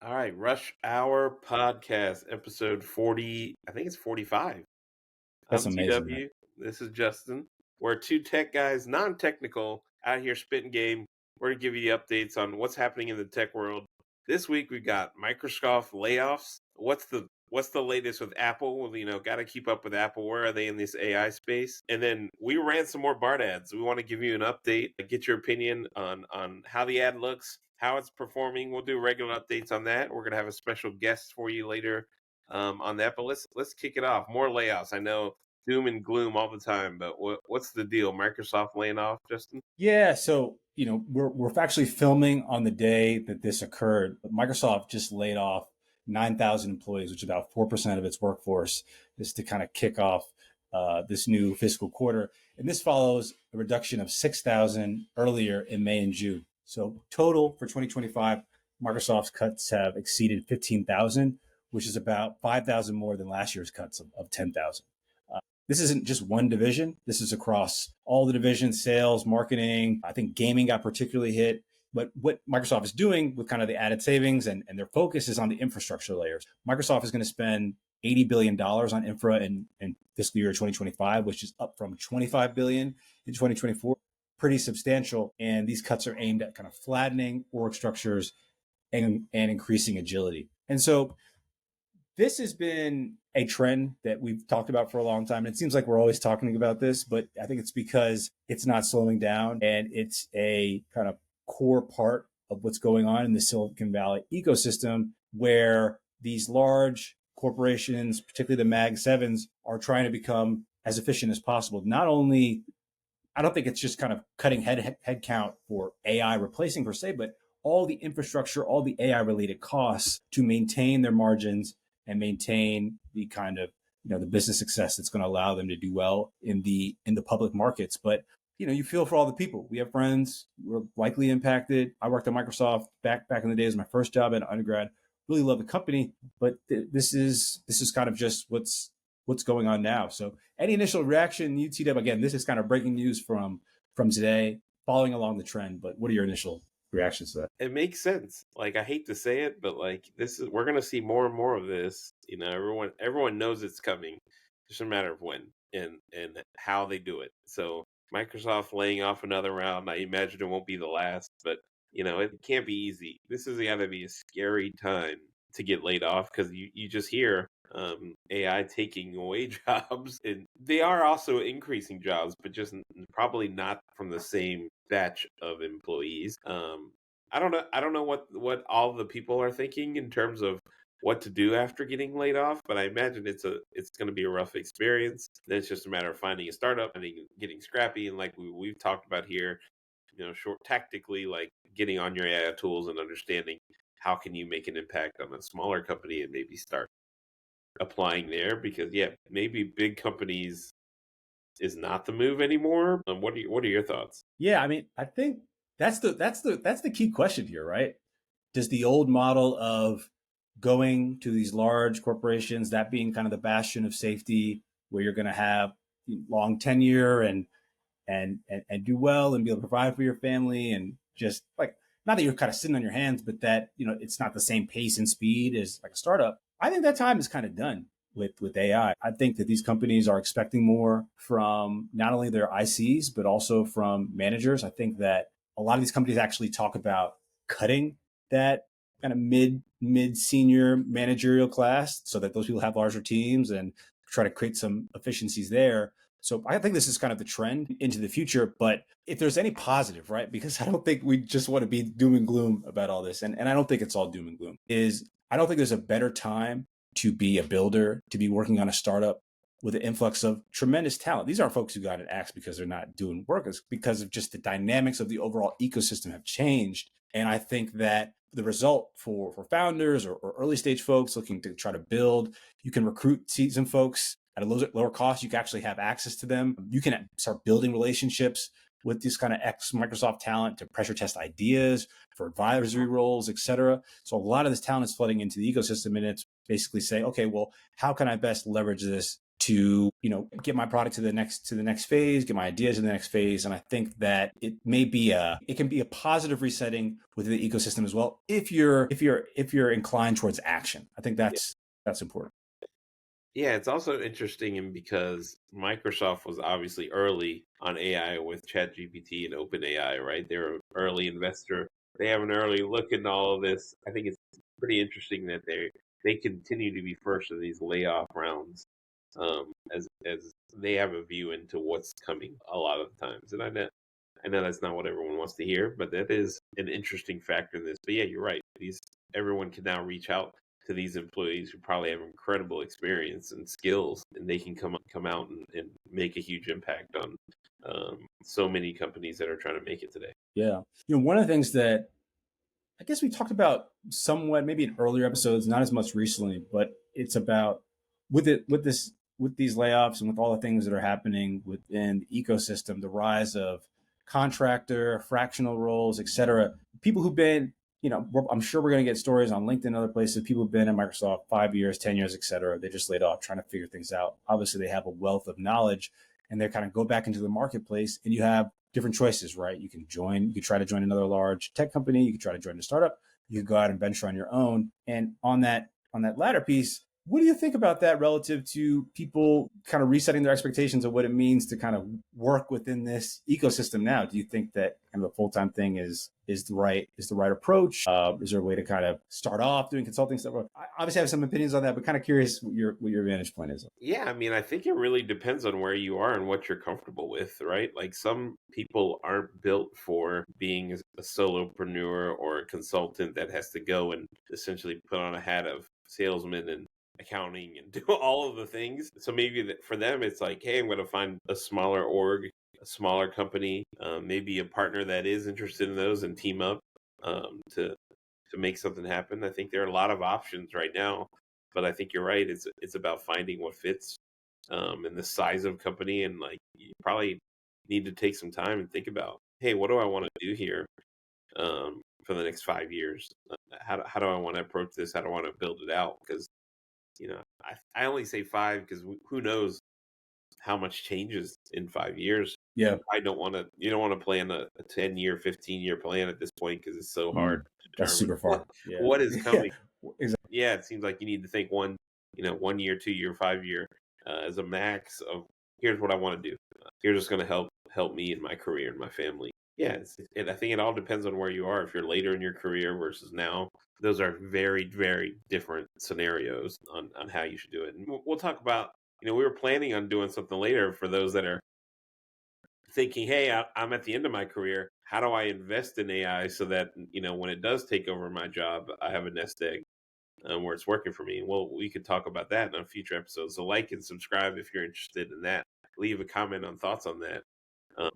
All right, Rush Hour Podcast, episode 40. I think it's 45. That's I'm amazing, man. TW. This is Justin. We're two tech guys, non technical, out here spitting game. We're going to give you updates on what's happening in the tech world. This week we got Microsoft layoffs. What's the latest with Apple? Well, got to keep up with Apple. Where are they in this AI space? And then we ran some more BART ads. We want to give you an update, get your opinion on how the ad looks, how it's performing. We'll do regular updates on that. We're gonna have a special guest for you later on that. But let's kick it off. More layoffs. I know doom and gloom all the time, but what's the deal? Microsoft laying off, Justin? Yeah, so we're actually filming on the day that this occurred, but Microsoft just laid off 9,000 employees, which is about 4% of its workforce, just to kind of kick off this new fiscal quarter. And this follows a reduction of 6,000 earlier in May and June. So total for 2025, Microsoft's cuts have exceeded 15,000, which is about 5,000 more than last year's cuts of 10,000. This isn't just one division. This is across all the divisions, sales, marketing. I think gaming got particularly hit. But what Microsoft is doing with kind of the added savings and their focus is on the infrastructure layers. Microsoft is going to spend $80 billion on infra in fiscal year 2025, which is up from $25 billion in 2024. Pretty substantial. And these cuts are aimed at kind of flattening org structures and increasing agility. And so this has been a trend that we've talked about for a long time. And it seems like we're always talking about this, but I think it's because it's not slowing down and it's a kind of core part of what's going on in the Silicon Valley ecosystem where these large corporations, particularly the Mag 7s, are trying to become as efficient as possible. Not only, I don't think it's just kind of cutting head count for AI replacing per se, but all the infrastructure, all the AI related costs to maintain their margins and maintain the kind of the business success that's going to allow them to do well in the public markets. But you feel for all the people. We have friends who are likely impacted. I worked at Microsoft back in the days of my first job at undergrad. Really love the company, but this is kind of just what's going on now. So any initial reaction, UTW? Again, this is kind of breaking news from today, following along the trend. But what are your initial reactions to that? It makes sense. Like, I hate to say it, but we're gonna see more and more of this. Everyone knows it's coming. It's just a matter of when and how they do it. So Microsoft laying off another round, I imagine it won't be the last, but it can't be easy. This is gotta be a scary time to get laid off because you just hear AI taking away jobs, and they are also increasing jobs, but just probably not from the same batch of employees. I don't know what all the people are thinking in terms of what to do after getting laid off, but I imagine it's going to be a rough experience. Then it's just a matter of finding a startup and getting scrappy, and like we've talked about here, short tactically, like getting on your AI tools and understanding how can you make an impact on a smaller company and maybe start applying there, because maybe big companies is not the move anymore. What are your thoughts? Yeah, I mean, I think that's the key question here, right? Does the old model of going to these large corporations, that being kind of the bastion of safety, where you're going to have long tenure and do well and be able to provide for your family and just like not that you're kind of sitting on your hands, but that it's not the same pace and speed as like a startup. I think that time is kind of done with AI. I think that these companies are expecting more from not only their ICs but also from managers. I think that a lot of these companies actually talk about cutting that kind of mid senior managerial class so that those people have larger teams and try to create some efficiencies there. So I think this is kind of the trend into the future. But if there's any positive, right, because I don't think we just want to be doom and gloom about all this. And I don't think it's all doom and gloom. I don't think there's a better time to be a builder, to be working on a startup with an influx of tremendous talent. These aren't folks who got an axe because they're not doing work. It's because of just the dynamics of the overall ecosystem have changed. And I think that the result for founders or early stage folks looking to try to build, you can recruit seasoned folks at a lower cost. You can actually have access to them. You can start building relationships with this kind of ex-Microsoft talent to pressure test ideas for advisory roles, et cetera. So a lot of this talent is flooding into the ecosystem, and it's basically saying, okay, well, how can I best leverage this to, get my product to the next phase, get my ideas to the next phase. And I think that it can be a positive resetting within the ecosystem as well if you're inclined towards action. I think that's important. Yeah, it's also interesting and because Microsoft was obviously early on AI with ChatGPT and OpenAI, right? They're an early investor. They have an early look into all of this. I think it's pretty interesting that they continue to be first in these layoff rounds, as they have a view into what's coming a lot of the times. And I know that's not what everyone wants to hear, but that is an interesting factor in this. But yeah, you're right. Everyone can now reach out to these employees who probably have incredible experience and skills, and they can come out and make a huge impact on so many companies that are trying to make it today. Yeah. One of the things that I guess we talked about somewhat, maybe in earlier episodes, not as much recently, but it's about with these layoffs and with all the things that are happening within the ecosystem, the rise of contractor, fractional roles, et cetera. People who've been, I'm sure we're going to get stories on LinkedIn and other places. People who've been at Microsoft 5 years, 10 years, et cetera. They just laid off trying to figure things out. Obviously, they have a wealth of knowledge and they kind of go back into the marketplace, and you have different choices, right? You could try to join another large tech company. You could try to join a startup. You could go out and venture on your own. And on that latter piece, what do you think about that relative to people kind of resetting their expectations of what it means to kind of work within this ecosystem now? Do you think that kind of a full-time thing is the right approach? Is there a way to kind of start off doing consulting stuff? I obviously have some opinions on that, but kind of curious what your vantage point is. Yeah, I mean, I think it really depends on where you are and what you're comfortable with, right? Like some people aren't built for being a solopreneur or a consultant that has to go and essentially put on a hat of salesman and accounting and do all of the things. So maybe for them, it's like, hey, I'm going to find a smaller org, a smaller company, maybe a partner that is interested in those and team up to make something happen. I think there are a lot of options right now, but I think you're right. It's about finding what fits, and the size of company, and like you probably need to take some time and think about, hey, what do I want to do here for the next 5 years? How do I want to approach this? How do I want to build it out? Because I only say five because who knows how much changes in 5 years. Yeah. I don't want to. You don't want to plan a 10-year, 15-year plan at this point because it's so hard to That's determine super far. Yeah. what is Yeah. coming. Exactly. Yeah, it seems like you need to think 1 year, 2 year, 5 year as a max of here's what I want to do. Here's what's going to help me in my career and my family. Yeah, I think it all depends on where you are. If you're later in your career versus now, those are very, very different scenarios on how you should do it. And we'll talk about, we were planning on doing something later for those that are thinking, hey, I'm at the end of my career. How do I invest in AI so that, when it does take over my job, I have a nest egg where it's working for me? Well, we could talk about that in a future episode. So like and subscribe if you're interested in that. Leave a comment on thoughts on that.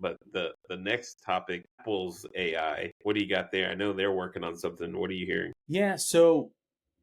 But the next topic, Apple's AI. What do you got there? I know they're working on something. What are you hearing? Yeah. So,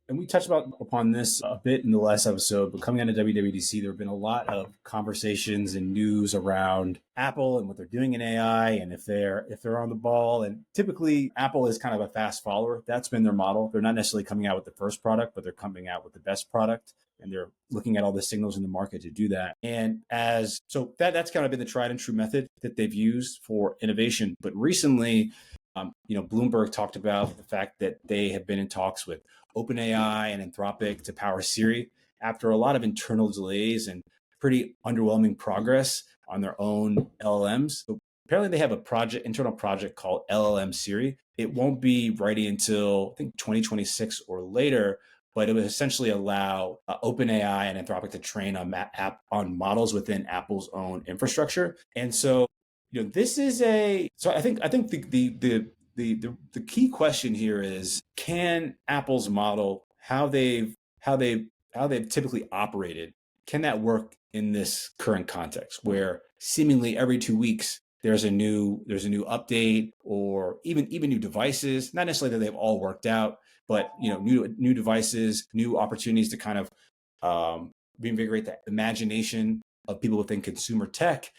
and we touched upon this a bit in the last episode, but coming out of WWDC, there have been a lot of conversations and news around Apple and what they're doing in AI, and if they're on the ball. And typically, Apple is kind of a fast follower. That's been their model. They're not necessarily coming out with the first product, but they're coming out with the best product, and they're looking at all the signals in the market to do that. And that's kind of been the tried and true method that they've used for innovation. But recently, Bloomberg talked about the fact that they have been in talks with OpenAI and Anthropic to power Siri after a lot of internal delays and pretty underwhelming progress on their own LLMs. So apparently, they have internal project called LLM Siri. It won't be ready until I think 2026 or later, but it would essentially allow OpenAI and Anthropic to train on models within Apple's own infrastructure. And so, this is I think the key question here is, can Apple's model, how they've typically operated, can that work in this current context where seemingly every 2 weeks there's a new update, or even new devices, not necessarily that they've all worked out, but new devices, new opportunities to kind of reinvigorate the imagination of people within consumer tech.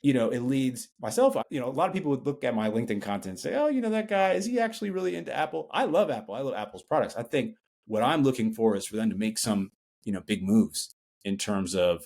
It leads myself, a lot of people would look at my LinkedIn content and say, oh, that guy, is he actually really into Apple? I love Apple. I love Apple's products. I think what I'm looking for is for them to make some, big moves in terms of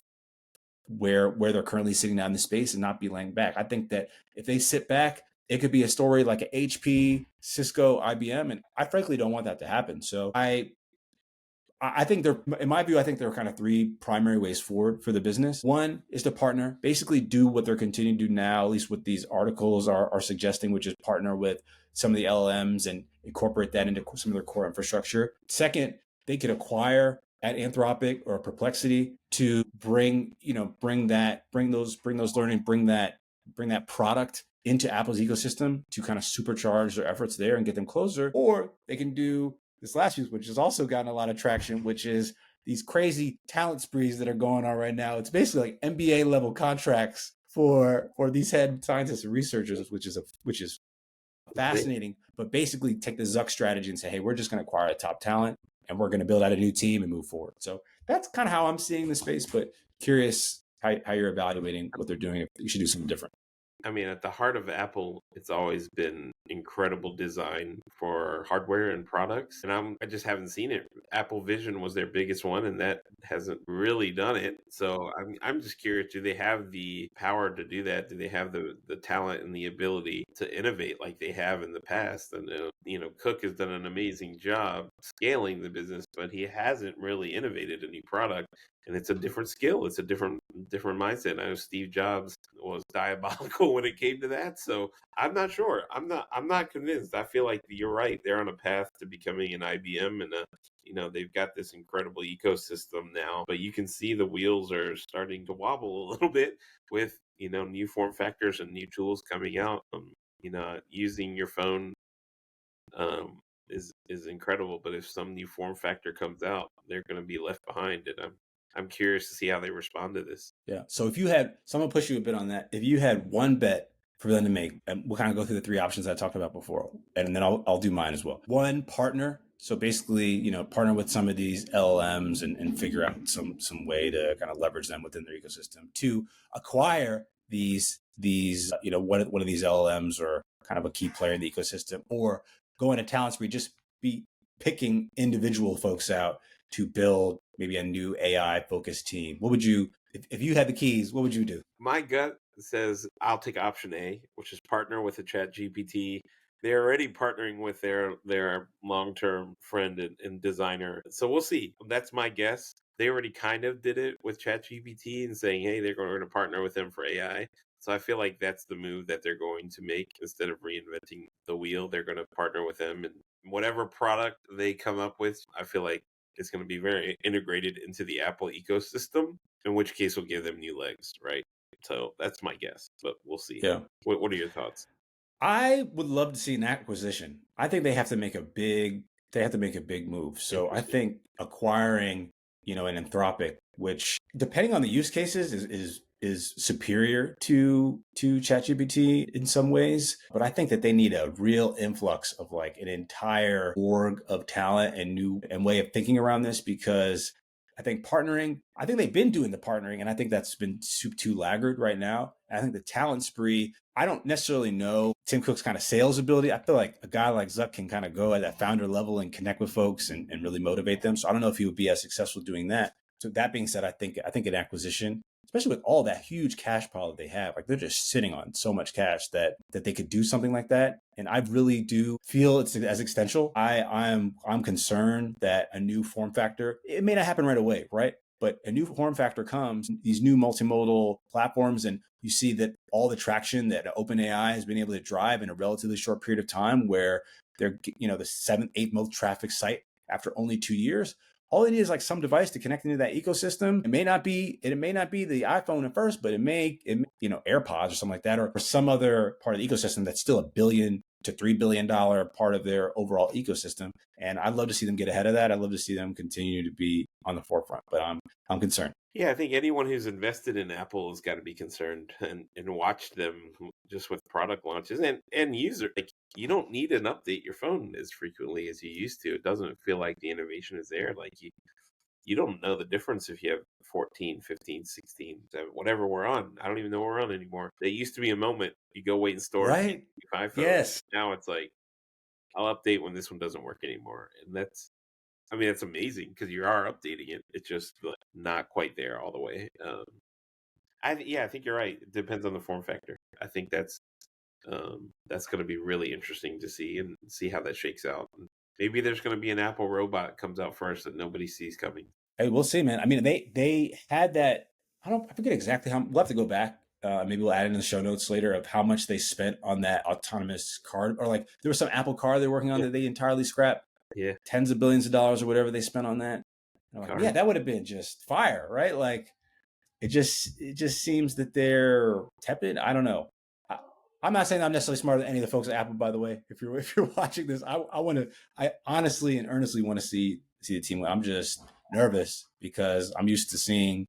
where they're currently sitting down in the space and not be laying back. I think that if they sit back, it could be a story like a HP, Cisco, IBM, and I frankly don't want that to happen. So I think there, in my view, I think there are kind of three primary ways forward for the business. One is to partner, basically do what they're continuing to do now, at least what these articles are suggesting, which is partner with some of the LLMs and incorporate that into some of their core infrastructure. Second, they could acquire at Anthropic or Perplexity to bring those learning, bring that product into Apple's ecosystem to kind of supercharge their efforts there and get them closer. Or they can do this last piece, which has also gotten a lot of traction, which is these crazy talent sprees that are going on right now. It's basically like MBA level contracts for these head scientists and researchers, which is fascinating. But basically, take the Zuck strategy and say, hey, we're just going to acquire a top talent and we're going to build out a new team and move forward. So that's kind of how I'm seeing the space. But curious how you're evaluating what they're doing. If you should do something different. I mean, at the heart of Apple, it's always been incredible design for hardware and products, and I just haven't seen it. Apple Vision was their biggest one, and that hasn't really done it. So I'm just curious: do they have the power to do that? Do they have the talent and the ability to innovate like they have in the past? And Cook has done an amazing job scaling the business, but he hasn't really innovated a new product. And it's a different skill. It's a different mindset. I know Steve Jobs was diabolical when it came to that. So I'm not sure. I'm not convinced. I feel like you're right. They're on a path to becoming an IBM, and they've got this incredible ecosystem now. But you can see the wheels are starting to wobble a little bit with new form factors and new tools coming out. Using your phone is incredible. But if some new form factor comes out, they're going to be left behind, and I'm curious to see how they respond to this. Yeah. So if you had, so I'm gonna push you a bit on that. If you had one bet for them to make, and we'll kind of go through the three options I talked about before, and then I'll do mine as well. One, partner. So basically, partner with some of these LLMs and figure out some way to kind of leverage them within their ecosystem. Two, acquire these one of these LLMs or kind of a key player in the ecosystem, or go into talent spree, just be picking individual folks out to build maybe a new AI focused team. What would you, if you had the keys, what would you do? My gut says I'll take option A, which is partner with a Chat GPT. They're already partnering with their long term friend and designer. So we'll see. That's my guess. They already kind of did it with Chat GPT and saying, hey, they're going to partner with them for AI. So I feel like that's the move that they're going to make. Instead of reinventing the wheel, they're going to partner with them, and whatever product they come up with, I feel like it's going to be very integrated into the Apple ecosystem, in which case will give them new legs, right? So that's my guess, but we'll see. Yeah. What are your thoughts? I would love to see an acquisition. I think they have to make a big move. So I Interesting. think acquiring, an Anthropic, which depending on the use cases is superior to ChatGPT in some ways. But I think that they need a real influx of like an entire org of talent and new and way of thinking around this, because I think they've been doing the partnering, and I think that's been too laggard right now. And I think the talent spree, I don't necessarily know Tim Cook's kind of sales ability. I feel like a guy like Zuck can kind of go at that founder level and connect with folks and really motivate them. So I don't know if he would be as successful doing that. So that being said, I think an acquisition, especially with all that huge cash pile that they have, like they're just sitting on so much cash that they could do something like that. And I really do feel it's as existential. I'm concerned that a new form factor, it may not happen right away, right? But a new form factor comes, these new multimodal platforms, and you see that all the traction that OpenAI has been able to drive in a relatively short period of time, where they're, the seventh, eighth most traffic site after only 2 years. All they need is like some device to connect into that ecosystem. It may not be the iPhone at first, but it may AirPods or something like that, or some other part of the ecosystem that's still $1 billion to $3 billion part of their overall ecosystem. And I'd love to see them get ahead of that. I'd love to see them continue to be on the forefront, but I'm concerned. Yeah, I think anyone who's invested in Apple has got to be concerned and watch them just with product launches and user. Like, you don't need to update your phone as frequently as you used to. It doesn't feel like the innovation is there. Like you don't know the difference if you have 14, 15, 16, whatever we're on. I don't even know what we're on anymore. There used to be a moment you go wait in store and Right? iPhone. Yes. Now it's like I'll update when this one doesn't work anymore, and that's amazing because you are updating it. It's just like, not quite there all the way. I think you're right. It depends on the form factor. I think that's going to be really interesting to see and see how that shakes out. And maybe there's going to be an Apple robot comes out first that nobody sees coming. Hey, we'll see, man. I mean, they had that. I forget exactly how. We'll have to go back. Maybe we'll add it in the show notes later of how much they spent on that autonomous car, or like there was some Apple car they're working on Yeah, that they entirely scrapped. yeah, Tens of billions of dollars or whatever they spent on that. And I'm like, yeah, cars. that would have been just fire, right? Like it just seems that they're tepid. I don't know. I, I'm not saying I'm necessarily smarter than any of the folks at Apple, by the way. If you're watching this, I honestly and earnestly want to see the team. I'm just nervous because I'm used to seeing,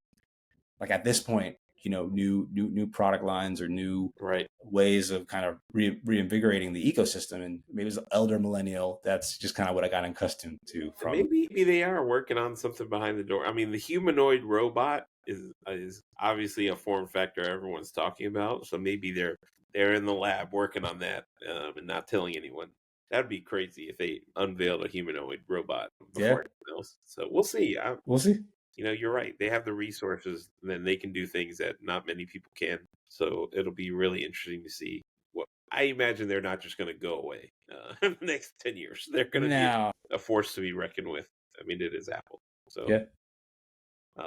like, at this point, new product lines or new Right. ways of kind of reinvigorating the ecosystem. And maybe as an elder millennial, that's just kind of what I got accustomed to And from. maybe they are working on something behind the door. I mean, the humanoid robot is obviously a form factor everyone's talking about. So maybe they're in the lab working on that and not telling anyone. That'd be crazy if they unveiled a humanoid robot before Yeah, anyone else. So we'll see. we'll see. You're right. They have the resources, then they can do things that not many people can. So it'll be really interesting to see what I imagine they're not just going to go away in the next 10 years. They're going to be Now, a force to be reckoned with. I mean, it is Apple. So, yeah,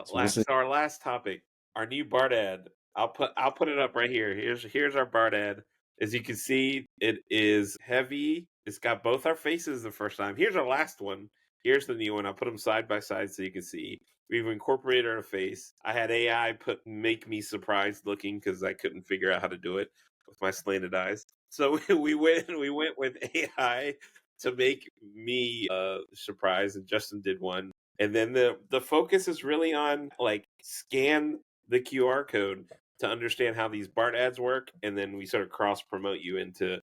so we'll see. our last topic, our new BART ad. I'll put it up right here. Here's our BART ad. As you can see, it is heavy. It's got both our faces the first time. Here's our last one. Here's the new one. I'll put them side by side so you can see. We've incorporated our face. I had AI make me surprised looking because I couldn't figure out how to do it with my slanted eyes. So we went with AI to make me surprised, and Justin did one. And then the focus is really on like scan the QR code to understand how these BART ads work, and then we sort of cross promote you into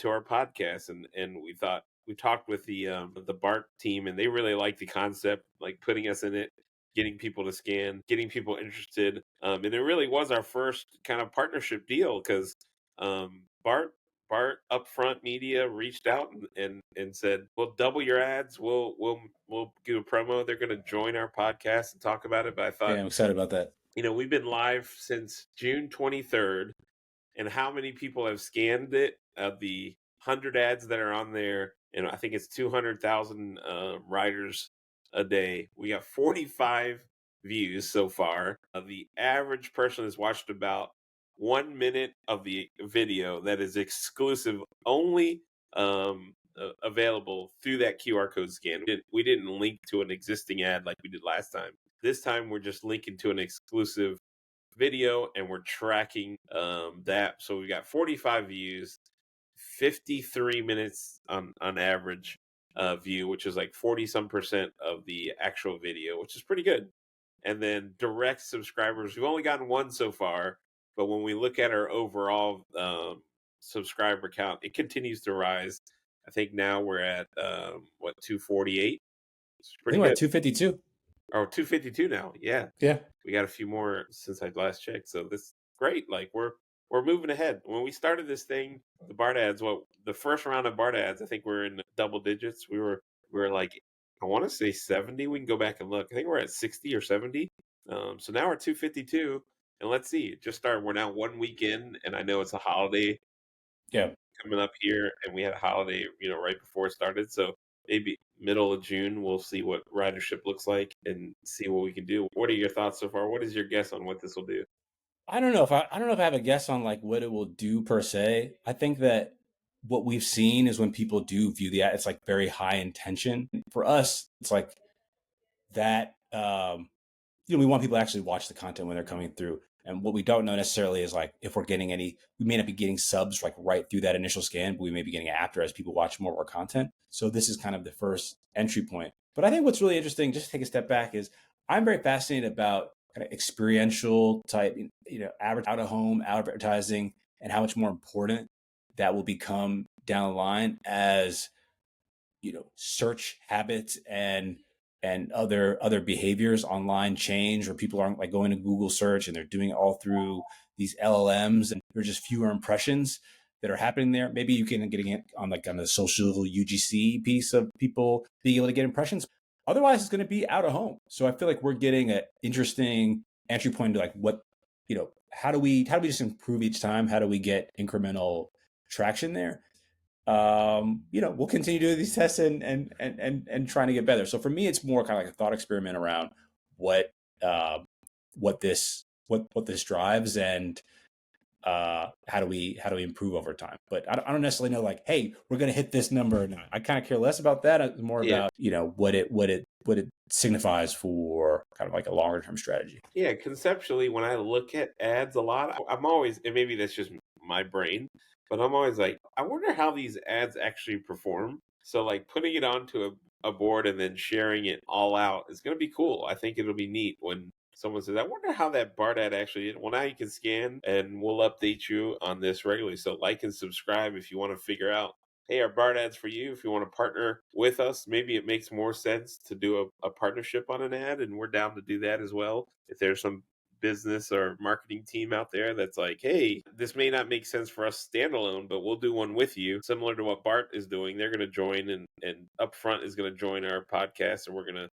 our podcast. And we talked with the BART team, and they really like the concept, like putting us in it, getting people to scan, getting people interested. And it really was our first kind of partnership deal because BART Upfront Media reached out and said, "We'll double your ads. We'll do a promo. They're going to join our podcast and talk about it." But I thought, Yeah, I'm excited about that. we've been live since June 23rd, and how many people have scanned it of the 100 ads that are on there, and I think it's 200,000 riders a day. We got 45 views so far. The average person has watched about 1 minute of the video that is exclusive, only available through that QR code scan. We didn't link to an existing ad like we did last time. This time we're just linking to an exclusive video, and we're tracking that. So we got 45 views, 53 minutes on average view, which is like 40 some percent of the actual video, which is pretty good. And then direct subscribers, we've only gotten one so far, but when we look at our overall subscriber count, it continues to rise. I think now we're at 248. It's I think pretty we're at good. 252. Or 252 now. Yeah, Yeah, we got a few more since I last checked. So this is great. Like we're moving ahead. When we started this thing, the BART ads, the first round of BART ads, I think we're in double digits. We were like, I want to say 70. We can go back and look. I think we're at 60 or 70. So now we're 252. And let's see, it just started. We're now 1 week in, and I know it's a holiday yeah. coming up here, and we had a holiday, right before it started. So maybe middle of June, we'll see what ridership looks like and see what we can do. What are your thoughts so far? What is your guess on what this will do? I don't know if I have a guess on like what it will do per se. I think that what we've seen is when people do view the ad, it's like very high intention. For us, it's like that. We want people to actually watch the content when they're coming through. And what we don't know necessarily is like if we're getting any, we may not be getting subs like right through that initial scan, but we may be getting after as people watch more of our content. So this is kind of the first entry point. But I think what's really interesting, just to take a step back, is I'm very fascinated about kind of experiential type, out of home advertising, and how much more important that will become down the line as search habits and other behaviors online change, or people aren't like going to Google search and they're doing it all through these LLMs, and there's just fewer impressions that are happening there. Maybe you can getting it on like on the social UGC piece of people being able to get impressions. Otherwise, it's going to be out of home. So I feel like we're getting an interesting entry point to like what how do we just improve each time? How do we get incremental traction there? We'll continue doing these tests and trying to get better. So for me, it's more kind of like a thought experiment around what uh, what this drives, and how do we improve over time. But I don't necessarily know, like, hey, we're going to hit this number or not. I kind of care less about that. It's more Yeah. about what it signifies for kind of like a longer term strategy. Yeah, conceptually, when I look at ads a lot, I'm always, and maybe that's just my brain, but I'm always like, I wonder how these ads actually perform. So, like, putting it onto a board and then sharing it all out is going to be cool. I think it'll be neat when someone says, I wonder how that BART ad actually did. Well, now you can scan and we'll update you on this regularly. So, like and subscribe if you want to figure out, hey, our BART ads for you. If you want to partner with us, maybe it makes more sense to do a partnership on an ad, and we're down to do that as well. If there's some business or marketing team out there that's like, hey, this may not make sense for us standalone, but we'll do one with you, similar to what BART is doing. They're going to join, and Upfront is going to join our podcast, and we're going to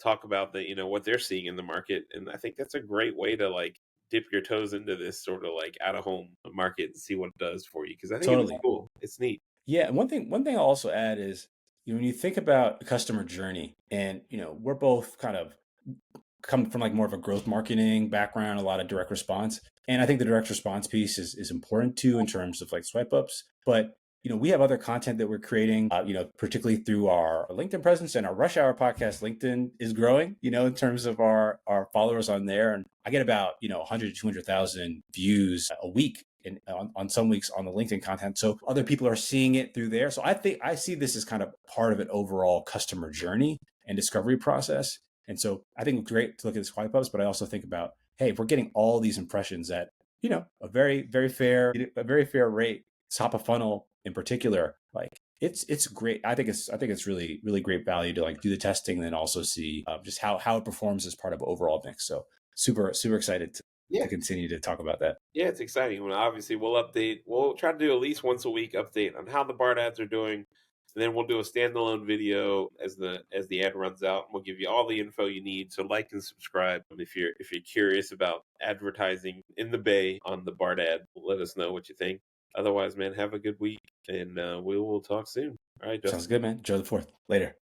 talk about what they're seeing in the market. And I think that's a great way to like dip your toes into this sort of like out of home market and see what it does for you, because I think it's Totally. cool. It's neat. Yeah, and one thing I'll also add is, when you think about the customer journey, and we're both kind of come from like more of a growth marketing background, a lot of direct response. And I think the direct response piece is important too, in terms of like swipe ups. But we have other content that we're creating, particularly through our LinkedIn presence, and our Rush Hour podcast. LinkedIn is growing, in terms of our followers on there. And I get about, 100 to 200,000 views a week on some weeks on the LinkedIn content. So other people are seeing it through there. So I think I see this as kind of part of an overall customer journey and discovery process. And so I think it's great to look at the swipe ups, but I also think about, hey, if we're getting all these impressions at, a very, very fair rate, top of funnel in particular, like it's great. I think it's really, really great value to like do the testing and then also see just how it performs as part of overall mix. So super, super excited Yeah. to continue to talk about that. Yeah, it's exciting. Well, obviously, we'll update. We'll try to do at least once a week update on how the BART ads are doing, and then we'll do a standalone video as the ad runs out. And we'll give you all the info you need. So like and subscribe. And if you're curious about advertising in the Bay on the BART ad, let us know what you think. Otherwise, man, have a good week, and we will talk soon. All right, Justin. Sounds good, man. Enjoy the 4th. Later.